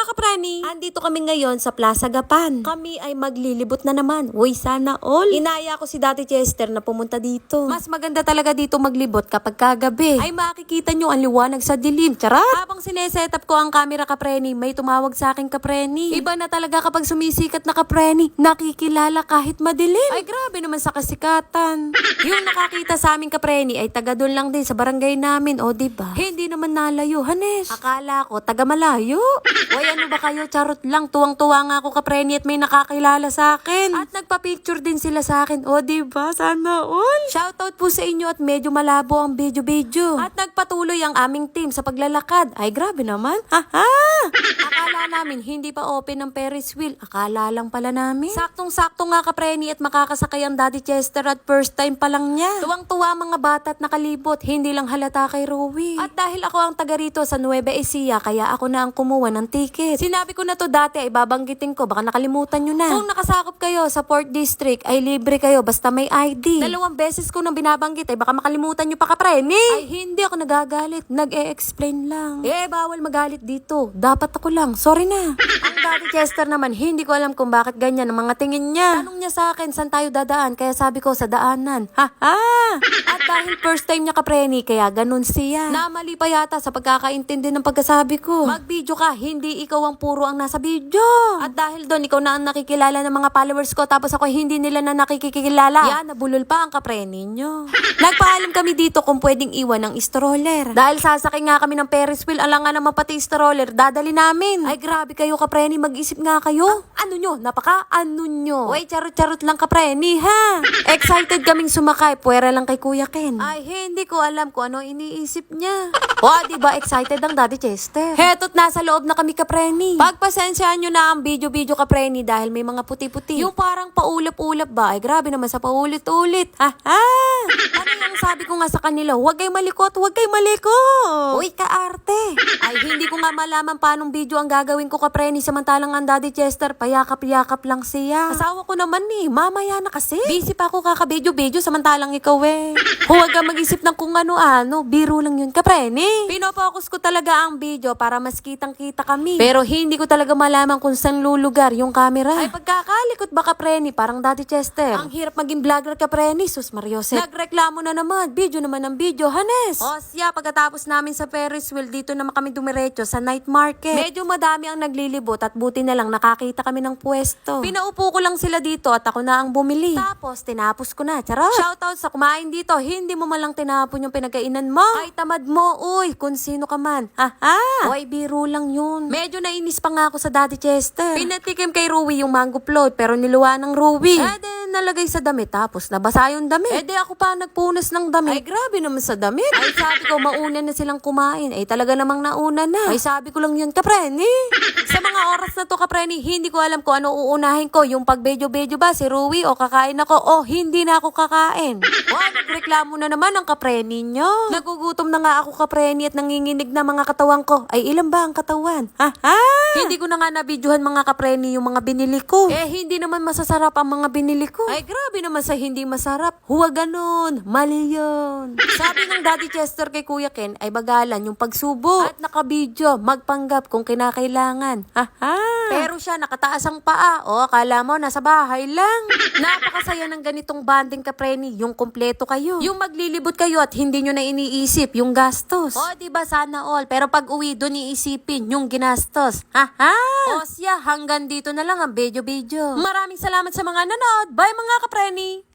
mga kapreni, andito kami ngayon sa Plaza Gapan. Kami ay maglilibot na naman. Uy, sana all. Inaya ko si Dati Chester na pumunta dito. Mas maganda talaga dito maglibot kapag kagabi. Ay makikita nyo ang liwanag sa dilim. Charot! Habang sinesetup ko ang camera kapreni, may tumawag sa akin kapreni. Iba na talaga kapag sumisikat na kapreni, nakikilala kahit madilim. Ay grabe naman sa kasikatan. Yung nakakita sa amin kapreni ay taga doon lang din sa barangay namin. O diba? Hindi naman nalayo, Hanes. Akala ko taga malayo. Uy, ano ba kayo? Charot lang. Tuwang-tuwa nga ako kapreni at may nakakilala sa akin. At nagpa-picture din sila sa akin. O, diba? Sana all. Shoutout po sa inyo at medyo malabo ang video-video. At nagpatuloy ang aming team sa paglalakad. Ay, grabe naman. Haha! Akala namin hindi pa open ang Ferris wheel. Akala lang pala namin. Saktong-sakto nga kapreni at makakasakay ang Daddy Chester at first time pa lang niya. Tuwang-tuwa mga bata at nakalibot. Hindi lang halata kay Rowie. At dahil ako ang taga rito sa Nueva Ecija, kaya ako na ang kumuha ng ticket. Sinabi ko na to dati ay babanggitin ko, baka nakalimutan nyo na. Kung nakasakop kayo sa Port District ay libre kayo basta may ID. 2 beses ko nang binabanggit ay baka makalimutan nyo pa kapreni. Ay hindi ako nagagalit, nag-e-explain lang. Bawal magalit dito. Dapat ako lang, sorry na. Ang Daddy Chester naman, hindi ko alam kung bakit ganyan ang mga tingin niya. Tanong niya sa akin, saan tayo dadaan? Kaya sabi ko, sa daanan. Ha-ha! At dahil first time niya kapreni, kaya ganun siya. Namali pa yata sa pagkakaintindi ng pagkasabi ko. Mag-video ka, hindi ikaw ang puro ang nasa video. At dahil doon, ikaw na ang nakikilala ng mga followers ko, tapos ako hindi nila na nakikilala. Yan, nabulol pa ang kapreni nyo. Nagpaalam kami dito kung pwedeng iwan ng stroller. Dahil sasakay nga kami ng Ferris wheel, alang nga naman pati stroller, dadali namin. Ay grabe kayo kapreni, mag-isip nga kayo. Ano nyo? Napaka-ano nyo? Uy, charot-charot lang kapreni ha. Excited kaming sumakay, puwera lang kay Kuya Ken. Ay hindi ko alam kung ano iniisip niya. O, diba excited ang Daddy Chester? Heto't nasa loob na kami kapreni. Pagpasensyaan nyo na ang video-video kapreni dahil may mga puti-puti. Yung parang paulap-ulap ba? Ay grabe naman sa paulit-ulit. Ha-ha! Ano yung sabi ko nga sa kanila? Huwag kayo malikot, huwag kayo malikot. Uy, kaarte. Ay hindi ko nga malaman paanong video ang gagawin ko kapreni samantalang ang Daddy Chester payakap-yakap lang siya. Asawa ko naman mamaya na kasi. Busy pa ako kaka-video-video samantalang ikaw Huwag ka mag-isip ng kung ano-ano. Biro lang yun kapreni. Pinopokus ko talaga ang video para mas kitang-kita kami. Pero hindi ko talaga malaman kung saan lulugar yung camera. Ay pagkakalikot ba kapreni? Parang Daddy Chester. Ang hirap maging vlogger kapreni. Sus Mariose. Nagreklamo na naman. Video naman ang video, Hanes. O siya, pagkatapos namin sa Ferris wheel, dito naman kami dumiretso sa night market. Medyo madami ang naglilibot at buti na lang nakakita kami ng pwesto. Pinaupo ko lang sila dito at ako na ang bumili. Tapos tinapos ko na. Charot. Shoutout sa kumain dito. Hindi mo malang tinapon yung pinagkainan mo. Ay tamad mo, uy. Kung sino ka man. Haha. Uy, biro lang yun. Medyo nainis pa nga ako sa Daddy Chester. Pinatikim kay Rowie yung mango float pero niluwa ng Rowie. Nalagay sa damit tapos nabasa yung damit. Di ako pa nagpunas ng damit. Ay grabe naman sa damit. Ay sabi ko mauna na silang kumain. Ay talaga namang nauna na. Ay sabi ko lang yun kapreni. Sa mga oras na to kapreni, hindi ko alam kung ano uunahin ko. Yung pag-bejo-bejo ba si Rowie o kakain ako o hindi na ako kakain. Nagreklamo na naman ang kapreni nyo. Nagugutom na nga ako kapreni at nanginginig na mga katawan ko. Ay ilan ba ang katawan? Ha? Hindi ko na nga nabidyohan mga kapreni yung mga binili ko. Hindi naman masasarap ang mga binili ko. Ay grabe naman sa hindi masarap. Huwag ganun. Mali yun. Sabi ng Daddy Chester kay Kuya Ken ay bagalan yung pagsubo. At nakabidyo, magpanggap kung kinakailangan. Haha. Pero siya nakataas ang paa. O akala mo nasa bahay lang. Napakasaya ng ganitong banding kapreni. Yung kompleto kayo. Yung maglilibot kayo at hindi nyo na iniisip yung gastos. O diba sana all. Pero pag uwi doon iisipin yung ginastos. Haha. O siya hanggang dito na lang ang video-video. Maraming salamat sa mga nanood. Bye mga kapreni!